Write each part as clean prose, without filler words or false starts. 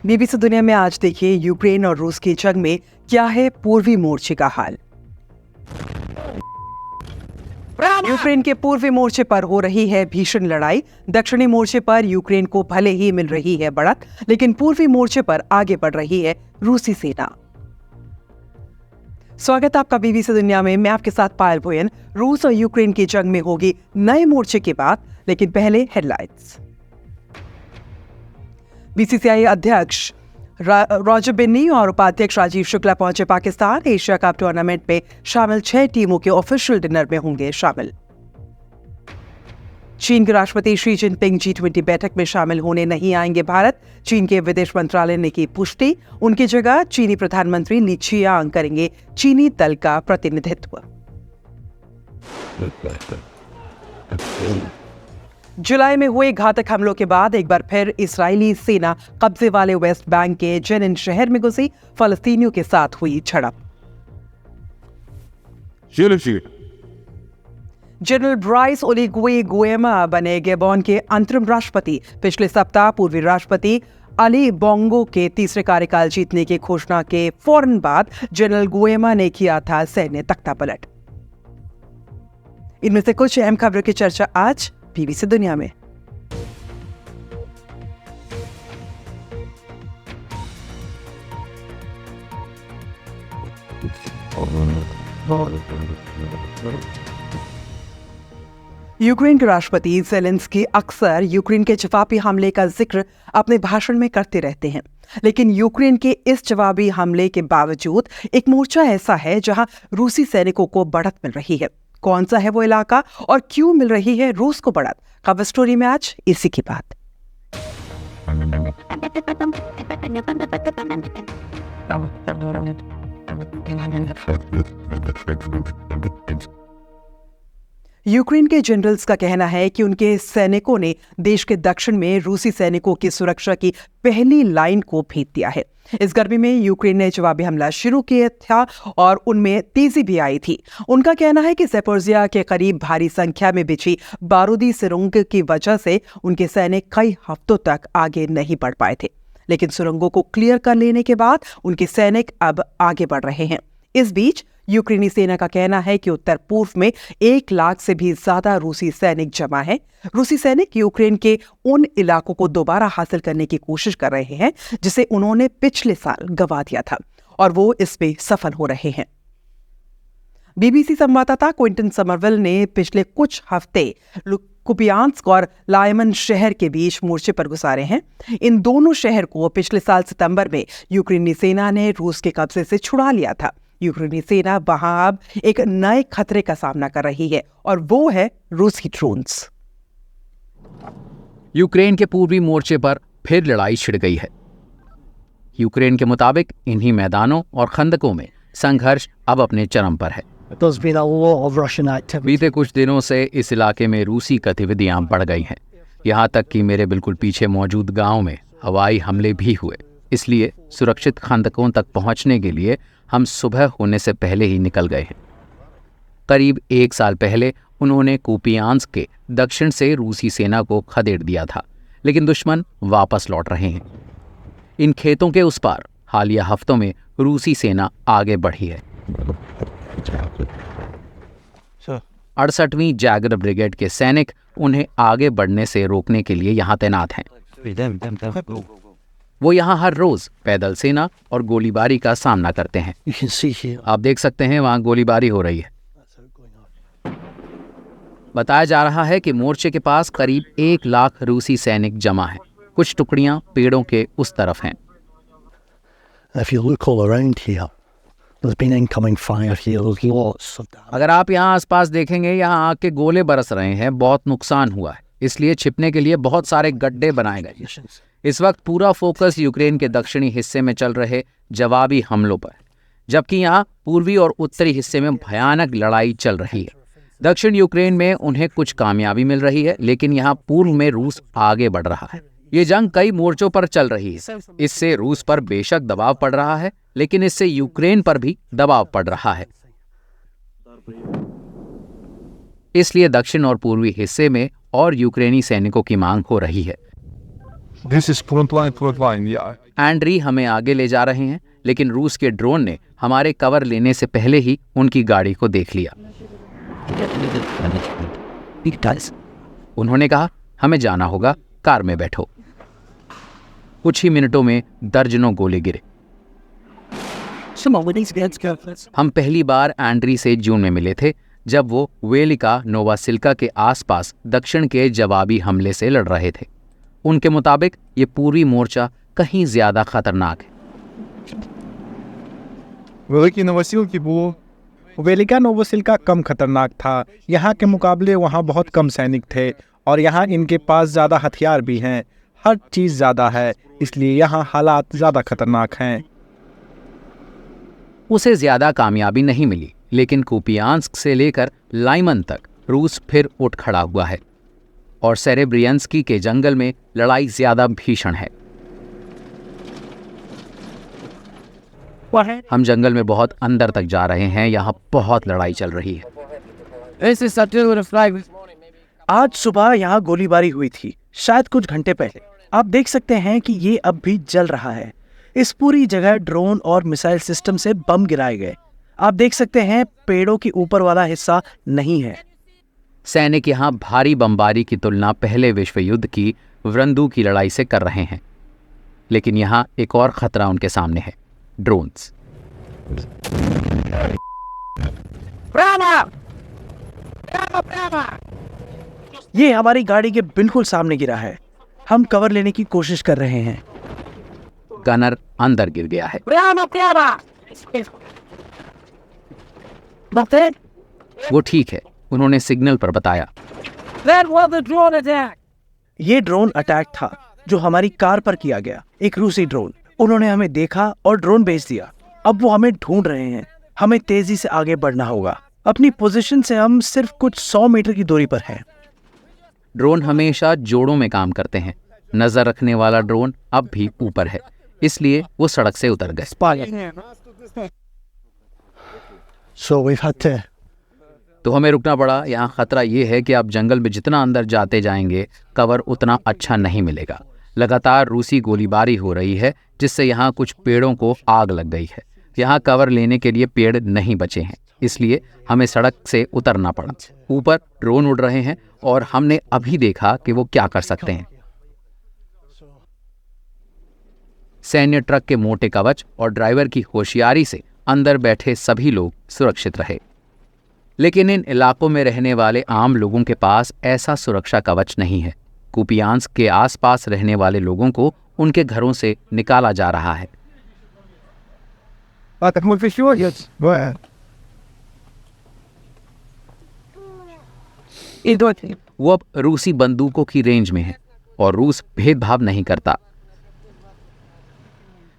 BBC दुनिया में आज देखिए यूक्रेन और रूस की जंग में क्या है पूर्वी मोर्चे का हाल। यूक्रेन के पूर्वी मोर्चे पर हो रही है भीषण लड़ाई। दक्षिणी मोर्चे पर यूक्रेन को भले ही मिल रही है बढ़त, लेकिन पूर्वी मोर्चे पर आगे बढ़ रही है रूसी सेना। स्वागत है आपका बीबीसी दुनिया में। मैं आपके साथ पायल भोयन। रूस और यूक्रेन की जंग में होगी नए मोर्चे की बात, लेकिन पहले हेडलाइंस। बीसीसीआई अध्यक्ष रॉजर बिन्नी और उपाध्यक्ष राजीव शुक्ला पहुंचे पाकिस्तान। एशिया कप टूर्नामेंट में शामिल 6 टीमों के ऑफिशियल डिनर में होंगे शामिल। चीन के राष्ट्रपति शी जिनपिंग G20 बैठक में शामिल होने नहीं आएंगे भारत। चीन के विदेश मंत्रालय ने की पुष्टि। उनकी जगह चीनी प्रधानमंत्री ली चियांग करेंगे चीनी दल का प्रतिनिधित्व। जुलाई में हुए घातक हमलों के बाद एक बार फिर इस्राएली सेना कब्जे वाले वेस्ट बैंक के जेनिन शहर में घुसी। फलस्तीनियों के साथ हुई झड़प। जनरल ब्राइस ओलीगुए गुएमा बने गैबोन के अंतरिम राष्ट्रपति। पिछले सप्ताह पूर्वी राष्ट्रपति अली बोंगो के तीसरे कार्यकाल जीतने की घोषणा के फौरन बाद जनरल गुएमा ने किया था सैन्य तख्तापलट। इनमें से कुछ अहम खबरों की चर्चा आज बीबीसी दुनिया में। यूक्रेन के राष्ट्रपति ज़ेलेंस्की अक्सर यूक्रेन के जवाबी हमले का जिक्र अपने भाषण में करते रहते हैं, लेकिन यूक्रेन के इस जवाबी हमले के बावजूद एक मोर्चा ऐसा है जहां रूसी सैनिकों को बढ़त मिल रही है। कौन सा है वो इलाका और क्यों मिल रही है रूस को बढ़त? कवर स्टोरी में आज इसी की बात। यूक्रेन के जनरल्स का कहना है कि उनके सैनिकों ने देश के दक्षिण में रूसी सैनिकों की सुरक्षा की पहली लाइन को भेद दिया है। इस गर्मी में यूक्रेन ने जवाबी हमला शुरू किया था और उनमें तेजी भी आई थी। उनका कहना है कि ज़ेपोरिज़िया के करीब भारी संख्या में बिछी बारूदी सुरंग की वजह से उनके सैनिक कई हफ्तों तक आगे नहीं बढ़ पाए थे, लेकिन सुरंगों को क्लियर कर लेने के बाद उनके सैनिक अब आगे बढ़ रहे हैं। इस बीच यूक्रेनी सेना का कहना है कि उत्तर पूर्व में 1 लाख से भी ज्यादा रूसी सैनिक जमा हैं। रूसी सैनिक यूक्रेन के उन इलाकों को दोबारा हासिल करने की कोशिश कर रहे हैं जिसे उन्होंने पिछले साल गंवा दिया था, और वो इसमें सफल हो रहे हैं। बीबीसी संवाददाता क्विंटन समरविल ने पिछले कुछ हफ्ते कुपियांस्क और लायमन शहर के बीच मोर्चे पर गुजारे हैं। इन दोनों शहर को पिछले साल सितंबर में यूक्रेनी सेना ने रूस के कब्जे से छुड़ा लिया था। यूक्रेनी सेना वहां अब एक नए खतरे का सामना कर रही है, और वो है रूसी ड्रोन्स। यूक्रेन के पूर्वी मोर्चे पर फिर लड़ाई छिड़ गई है। यूक्रेन के मुताबिक इन्हीं मैदानों और खंदकों में संघर्ष अब अपने चरम पर है। बीते कुछ दिनों से इस इलाके में रूसी गतिविधियां बढ़ गई हैं। यहाँ तक कि मेरे बिल्कुल पीछे मौजूद गांव में हवाई हमले भी हुए। इसलिए सुरक्षित खंदकों तक पहुंचने के लिए हम सुबह होने से पहले ही निकल गए हैं। करीब 1 साल पहले उन्होंने कुपियांस्क के दक्षिण से रूसी सेना को खदेड़ दिया था, लेकिन दुश्मन वापस लौट रहे हैं। इन खेतों के उस पार हालिया हफ्तों में रूसी सेना आगे बढ़ी है। 68वीं जैगर ब्रिगेड के सैनिक उन्हें आगे बढ़ने से रोकने के लिए यहाँ तैनात हैं। वो यहाँ हर रोज पैदल सेना और गोलीबारी का सामना करते हैं। आप देख सकते हैं वहाँ गोलीबारी हो रही है। बताया जा रहा है कि मोर्चे के पास करीब 1 लाख रूसी सैनिक जमा हैं। कुछ टुकड़ियां पेड़ों के उस तरफ हैं। अगर आप यहाँ आसपास देखेंगे, यहाँ आग के गोले बरस रहे हैं। बहुत नुकसान हुआ है, इसलिए छिपने के लिए बहुत सारे गड्ढे बनाए गए। इस वक्त पूरा फोकस यूक्रेन के दक्षिणी हिस्से में चल रहे जवाबी हमलों पर, जबकि यहाँ पूर्वी और उत्तरी हिस्से में भयानक लड़ाई चल रही है। दक्षिण यूक्रेन में उन्हें कुछ कामयाबी मिल रही है, लेकिन यहाँ पूर्व में रूस आगे बढ़ रहा है। ये जंग कई मोर्चों पर चल रही है। इससे रूस पर बेशक दबाव पड़ रहा है, लेकिन इससे यूक्रेन पर भी दबाव पड़ रहा है। इसलिए दक्षिण और पूर्वी हिस्से में और यूक्रेनी सैनिकों की मांग हो रही है। This is front line, yeah. Andrey हमें आगे ले जा रहे हैं, लेकिन रूस के ड्रोन ने हमारे कवर लेने से पहले ही उनकी गाड़ी को देख लिया। उन्होंने कहा, हमें जाना होगा, कार में बैठो। कुछ ही मिनटों में दर्जनों गोले गिरे। हम पहली बार एंड्री से जून में मिले थे, जब वो वेलिका नोवासिल्का के आसपास दक्षिण के जवाबी हमले से लड़ रहे थे। उनके मुताबिक ये पूरी मोर्चा कहीं ज्यादा खतरनाक है। Великий Новосілки було. वेलिका नोवोसिल्का कम खतरनाक था। यहाँ के मुकाबले वहाँ बहुत कम सैनिक थे और यहाँ इनके पास ज़्यादा हथियार भी हैं। हर चीज़ ज़्यादा है, इसलिए यहाँ हालात ज़्यादा खतरनाक हैं। उसे ज्यादा कामयाबी नहीं मिली, लेकिन कुपियांस्क से लेकर लाइमन तक रूस फिर उठ खड़ा हुआ है और सेरेब्रियंस्की के जंगल में लड़ाई ज्यादा भीषण है। हम जंगल में बहुत अंदर तक जा रहे हैं, यहाँ बहुत लड़ाई चल रही है। आज सुबह यहाँ गोलीबारी हुई थी, शायद कुछ घंटे पहले। आप देख सकते हैं कि ये अब भी जल रहा है। इस पूरी जगह ड्रोन और मिसाइल सिस्टम से बम गिराए गए। आप देख सकते हैं पेड़ों के ऊपर वाला हिस्सा नहीं है। सैनिक यहाँ भारी बमबारी की तुलना पहले विश्व युद्ध की वृंदू की लड़ाई से कर रहे हैं, लेकिन यहाँ एक और खतरा उनके सामने है, ड्रोन्स। ये हमारी गाड़ी के बिल्कुल सामने गिरा है। हम कवर लेने की कोशिश कर रहे हैं। गनर अंदर गिर गया है। वो ठीक है, उन्होंने सिग्नल पर बताया। ये ड्रोन अटैक था जो हमारी कार पर किया गया, एक रूसी ड्रोन। उन्होंने हमें देखा और ड्रोन भेज दिया। अब वो हमें ढूंढ रहे हैं। हमें तेजी से आगे बढ़ना होगा। अपनी पोजीशन से हम सिर्फ कुछ 100 मीटर की दूरी पर हैं। ड्रोन हमेशा जोड़ों में काम करते हैं। नजर रखने वाला ड्रोन अब भी ऊपर है, इसलिए वो सड़क से उतर गए। तो हमें रुकना पड़ा। यहाँ खतरा ये है कि आप जंगल में जितना अंदर जाते जाएंगे, कवर उतना अच्छा नहीं मिलेगा। लगातार रूसी गोलीबारी हो रही है, जिससे यहाँ कुछ पेड़ों को आग लग गई है। यहाँ कवर लेने के लिए पेड़ नहीं बचे हैं, इसलिए हमें सड़क से उतरना पड़ा। ऊपर ड्रोन उड़ रहे हैं और हमने अभी देखा कि वो क्या कर सकते हैं। सैन्य ट्रक के मोटे कवच और ड्राइवर की होशियारी से अंदर बैठे सभी लोग सुरक्षित रहे, लेकिन इन इलाकों में रहने वाले आम लोगों के पास ऐसा सुरक्षा कवच नहीं है। कुपियांस्क के आसपास रहने वाले लोगों को उनके घरों से निकाला जा रहा है। वो अब रूसी बंदूकों की रेंज में है और रूस भेदभाव नहीं करता।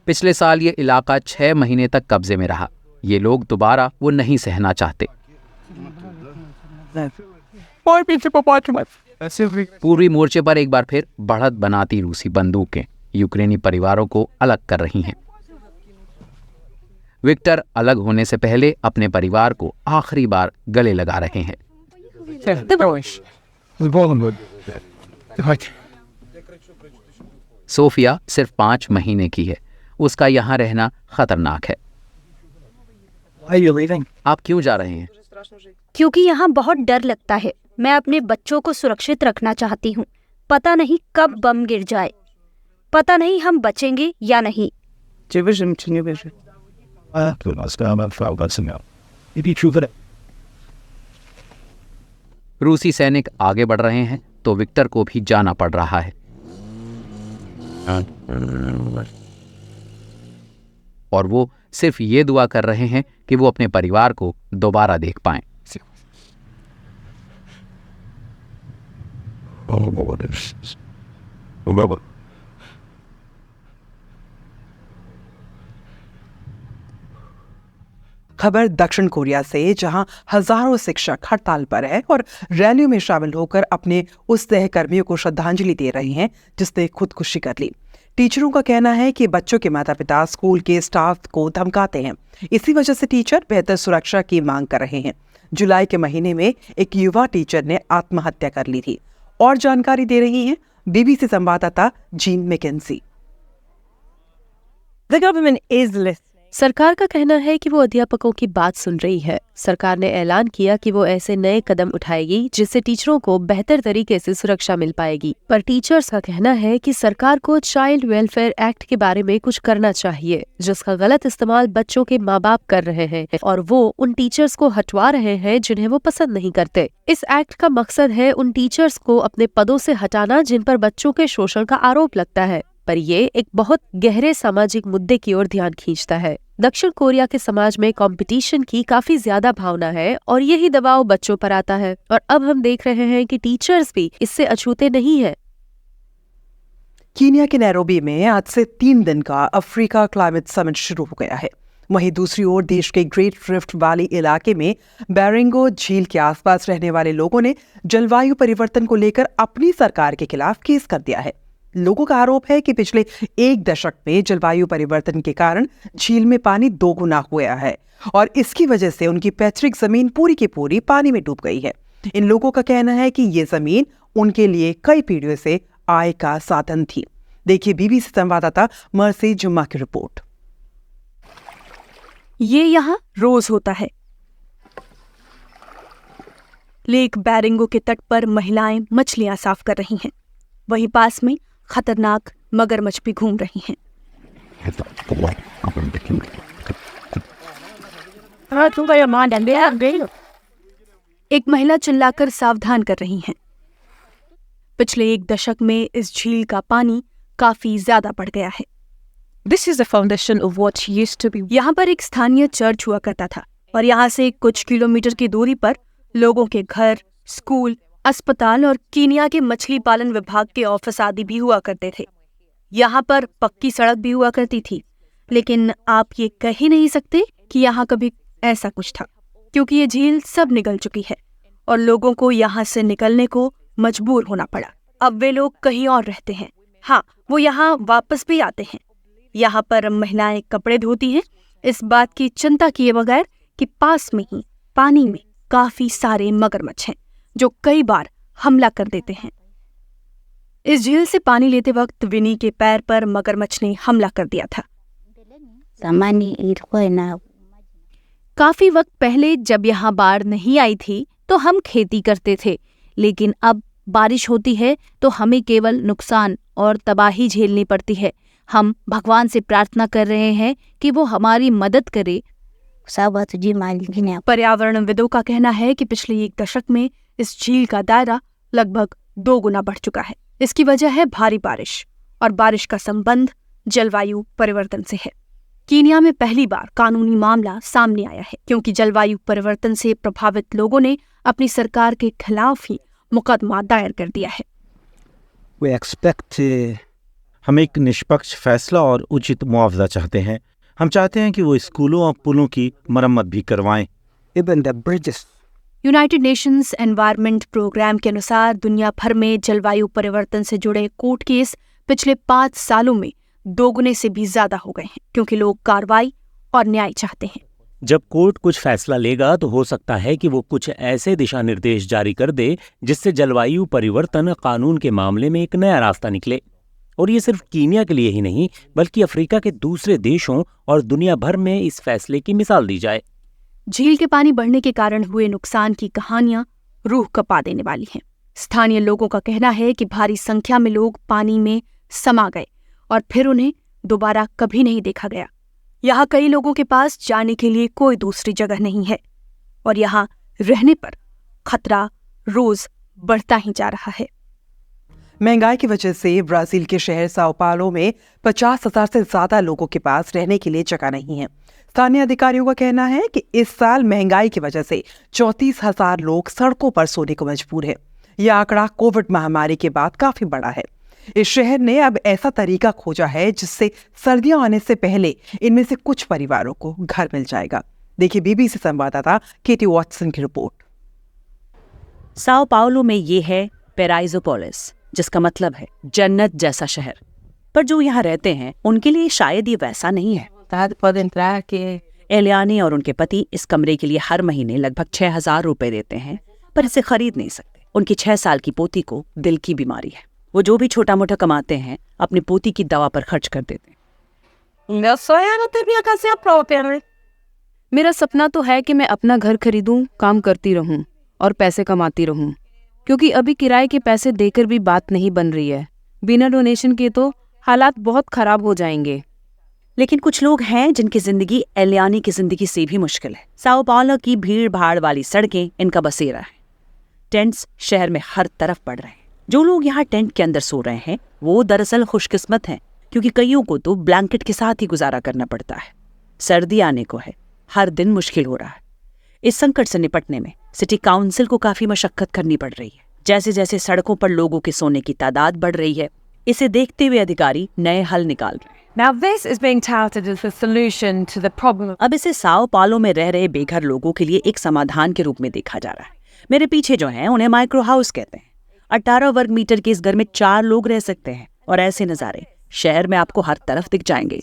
पिछले साल ये इलाका 6 महीने तक कब्जे में रहा। ये लोग दोबारा वो नहीं सहना चाहते। पूर्वी मोर्चे पर एक बार फिर बढ़त बनाती रूसी बंदूकें यूक्रेनी परिवारों को अलग कर रही हैं। विक्टर अलग होने से पहले अपने परिवार को आखिरी बार गले लगा रहे हैं। सोफिया सिर्फ 5 महीने की है। उसका यहाँ रहना खतरनाक है। आप क्यों जा रहे हैं? क्योंकि यहाँ बहुत डर लगता है। मैं अपने बच्चों को सुरक्षित रखना चाहती हूँ। पता नहीं कब बम गिर जाए। पता नहीं हम बचेंगे या नहीं। रूसी सैनिक आगे बढ़ रहे हैं तो विक्टर को भी जाना पड़ रहा है। और वो सिर्फ ये दुआ कर रहे हैं कि वो अपने परिवार को दोबारा देख पाएं। खबर दक्षिण कोरिया से, जहां हजारों शिक्षक हड़ताल पर हैं और रैलियों में शामिल होकर अपने उस सहकर्मियों को श्रद्धांजलि दे रहे हैं जिसने खुदकुशी कर ली। टीचरों का कहना है कि बच्चों के माता पिता स्कूल के स्टाफ को धमकाते हैं। इसी वजह से टीचर बेहतर सुरक्षा की मांग कर रहे हैं। जुलाई के महीने में एक युवा टीचर ने आत्महत्या कर ली थी। और जानकारी दे रही हैं बीबीसी संवाददाता Jean Mackenzie. The government is listening. सरकार का कहना है कि वो अध्यापकों की बात सुन रही है। सरकार ने ऐलान किया कि वो ऐसे नए कदम उठाएगी जिससे टीचरों को बेहतर तरीके से सुरक्षा मिल पाएगी। पर टीचर्स का कहना है कि सरकार को चाइल्ड वेलफेयर एक्ट के बारे में कुछ करना चाहिए, जिसका गलत इस्तेमाल बच्चों के माँ बाप कर रहे हैं और वो उन टीचर्स को हटवा रहे हैं जिन्हें वो पसंद नहीं करते। इस एक्ट का मकसद है उन टीचर्स को अपने पदों से हटाना जिन पर बच्चों के शोषण का आरोप लगता है। पर ये एक बहुत गहरे सामाजिक मुद्दे की ओर ध्यान खींचता है। दक्षिण कोरिया के समाज में कंपटीशन की काफी ज्यादा भावना है और यही दबाव बच्चों पर आता है। और अब हम देख रहे हैं कि टीचर्स भी इससे अछूते नहीं है। कीनिया के नैरोबी में आज से 3 दिन का अफ्रीका क्लाइमेट समिट शुरू हो गया है। वहीं दूसरी ओर देश के ग्रेट रिफ्ट वैली इलाके में बैरिंगो झील के आसपास रहने वाले लोगों ने जलवायु परिवर्तन को लेकर अपनी सरकार के खिलाफ केस कर दिया है। लोगों का आरोप है कि पिछले 1 दशक में जलवायु परिवर्तन के कारण झील में पानी 2 गुना हुआ है और इसकी वजह से उनकी पैतृक जमीन पूरी की पूरी पानी में डूब गई है। इन लोगों का कहना है कि ये जमीन उनके लिए कई पीढ़ियों से आय का साधन थी। देखिए बीबीसी संवाददाता मर्सी जुम्मा की रिपोर्ट। ये यहाँ रोज होता है। लेक बैरिंगो के तट पर महिलाएं मछलियां साफ कर रही हैं। वहीं पास में खतरनाक मगरमच्छ भी घूम रही हैं। एक महिला चिल्लाकर सावधान कर रही हैं। पिछले 1 दशक में इस झील का पानी काफी ज्यादा बढ़ गया है। This is the foundation of what used to be. यहाँ पर एक स्थानीय चर्च हुआ करता था और यहाँ से कुछ किलोमीटर की दूरी पर लोगों के घर, स्कूल, अस्पताल और कीनिया के मछली पालन विभाग के ऑफिस आदि भी हुआ करते थे। यहाँ पर पक्की सड़क भी हुआ करती थी, लेकिन आप ये कह ही नहीं सकते कि यहाँ कभी ऐसा कुछ था, क्योंकि ये झील सब निगल चुकी है और लोगों को यहाँ से निकलने को मजबूर होना पड़ा। अब वे लोग कहीं और रहते हैं। हाँ, वो यहाँ वापस भी आते हैं। यहाँ पर महिलाएं कपड़े धोती हैं, इस बात की चिंता किए बगैर कि पास में ही पानी में काफी सारे मगरमच्छ हैं जो कई बार हमला कर देते हैं। इस झील से पानी लेते वक्त विनी के पैर पर मगरमच्छ ने हमला कर दिया था। काफी वक्त पहले जब यहाँ बाढ़ नहीं आई थी तो हम खेती करते थे, लेकिन अब बारिश होती है तो हमें केवल नुकसान और तबाही झेलनी पड़ती है। हम भगवान से प्रार्थना कर रहे हैं कि वो हमारी मदद करे। पर्यावरणविदों का कहना है कि पिछले 1 दशक में इस झील का दायरा लगभग 2 गुना बढ़ चुका है। इसकी वजह है भारी बारिश, और बारिश का संबंध जलवायु परिवर्तन से है। कीनिया में पहली बार कानूनी मामला सामने आया है, क्योंकि जलवायु परिवर्तन से प्रभावित लोगों ने अपनी सरकार के खिलाफ ही मुकदमा दायर कर दिया है। हम एक निष्पक्ष फैसला और उचित मुआवजा चाहते हैं। हम चाहते हैं कि वो स्कूलों और पुलों की मरम्मत भी करवाएं। यूनाइटेड नेशंस एनवायरनमेंट प्रोग्राम के अनुसार दुनिया भर में जलवायु परिवर्तन से जुड़े कोर्ट केस पिछले 5 सालों में 2 गुने से भी ज्यादा हो गए हैं, क्योंकि लोग कार्रवाई और न्याय चाहते हैं। जब कोर्ट कुछ फैसला लेगा तो हो सकता है कि वो कुछ ऐसे दिशा निर्देश जारी कर दे जिससे जलवायु परिवर्तन कानून के मामले में एक नया रास्ता निकले। और ये सिर्फ कीनिया के लिए ही नहीं, बल्कि अफ्रीका के दूसरे देशों और दुनिया भर में इस फैसले की मिसाल दी जाए। झील के पानी बढ़ने के कारण हुए नुकसान की कहानियां रूह कपा देने वाली हैं। स्थानीय लोगों का कहना है कि भारी संख्या में लोग पानी में समा गए और फिर उन्हें दोबारा कभी नहीं देखा गया। यहाँ कई लोगों के पास जाने के लिए कोई दूसरी जगह नहीं है और यहाँ रहने पर खतरा रोज बढ़ता ही जा रहा है। महंगाई की वजह से ब्राजील के शहर साओ पाउलो में 50,000 से ज्यादा लोगों के पास रहने के लिए जगह नहीं है। स्थानीय अधिकारियों का कहना है कि इस साल महंगाई की वजह से 34,000 लोग सड़कों पर सोने को मजबूर है। यह आंकड़ा कोविड महामारी के बाद काफी बड़ा है। इस शहर ने अब ऐसा तरीका खोजा है जिससे सर्दियां आने से पहले इनमें से कुछ परिवारों को घर मिल जाएगा। देखिए बीबीसी संवाददाता केटी वॉटसन की रिपोर्ट। साओ पाउलो में ये है पेराइजोपोलिस, जिसका मतलब है जन्नत जैसा शहर। पर जो यहाँ रहते हैं उनके लिए शायद ये वैसा नहीं है। एलियानी और उनके पति इस कमरे के लिए हर महीने लगभग 6,000 रुपए देते हैं, पर इसे खरीद नहीं सकते। उनकी 6 साल की पोती को दिल की बीमारी है। वो जो भी छोटा मोटा कमाते हैं अपनी पोती की दवा पर खर्च कर देते हैं। मेरा सपना तो है कि मैं अपना घर खरीदूं, काम करती रहूं और पैसे कमाती रहूं, क्योंकि अभी किराए के पैसे देकर भी बात नहीं बन रही है। बिना डोनेशन के तो हालात बहुत खराब हो जाएंगे। लेकिन कुछ लोग हैं जिनकी जिंदगी एलियानी की जिंदगी से भी मुश्किल है। साओ पाउलो की भीड़ भाड़ वाली सड़कें इनका बसेरा है। टेंट्स शहर में हर तरफ पड़ रहे हैं। जो लोग यहाँ टेंट के अंदर सो रहे हैं वो दरअसल खुशकिस्मत हैं, क्योंकि कईयों को तो ब्लैंकेट के साथ ही गुजारा करना पड़ता है। सर्दी आने को है, हर दिन मुश्किल हो रहा है। इस संकट से निपटने में सिटी काउंसिल को काफी मशक्कत करनी पड़ रही है। जैसे जैसे सड़कों पर लोगों के सोने की तादाद बढ़ रही है, इसे देखते हुए अधिकारी नए हल निकाल रहे हैं। Now this is being touted as the solution to the problem. अब इसे साओ पाउलो में रह रहे बेघर लोगों के लिए एक समाधान के रूप में देखा जा रहा है। मेरे पीछे जो हैं उन्हें माइक्रो हाउस कहते हैं। 18 वर्ग मीटर के इस घर में 4 लोग रह सकते हैं और ऐसे नज़ारे शहर में आपको हर तरफ दिख जाएंगे।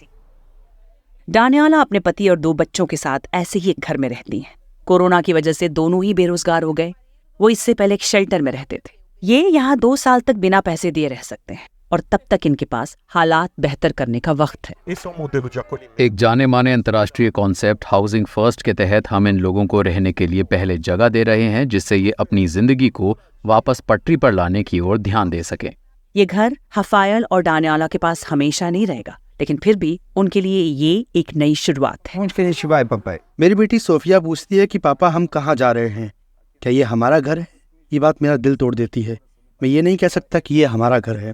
डानियाला अपने पति और 2 बच्चों के साथ ऐसे ही एक घर में रहती हैं। कोरोना की वजह से दोनों ही बेरोजगार हो गए। वो इससे पहले एक शेल्टर में रहते थे। ये यहाँ 2 साल तक बिना पैसे दिए रह सकते हैं और तब तक इनके पास हालात बेहतर करने का वक्त है। एक जाने माने अंतर्राष्ट्रीय कॉन्सेप्ट हाउसिंग फर्स्ट के तहत हम इन लोगों को रहने के लिए पहले जगह दे रहे हैं, जिससे ये अपनी जिंदगी को वापस पटरी पर लाने की ओर ध्यान दे सकें। ये घर हफायल और डानियाला के पास हमेशा नहीं रहेगा, लेकिन फिर भी उनके लिए ये एक नई शुरुआत है। मेरी बेटी सोफिया पूछती है कि पापा हम कहाँ जा रहे हैं, क्या ये हमारा घर है? ये बात मेरा दिल तोड़ देती है। मैं ये नहीं कह सकता कि ये हमारा घर है।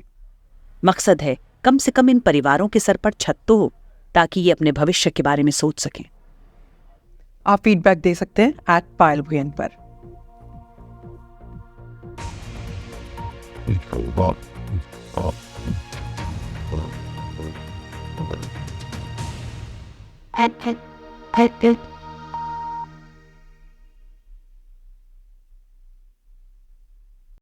मकसद है कम से कम इन परिवारों के सर पर छत तो हो, ताकि ये अपने भविष्य के बारे में सोच सकें। आप फीडबैक दे सकते हैं @पायलभुयन पर। Pet, pet, pet, pet.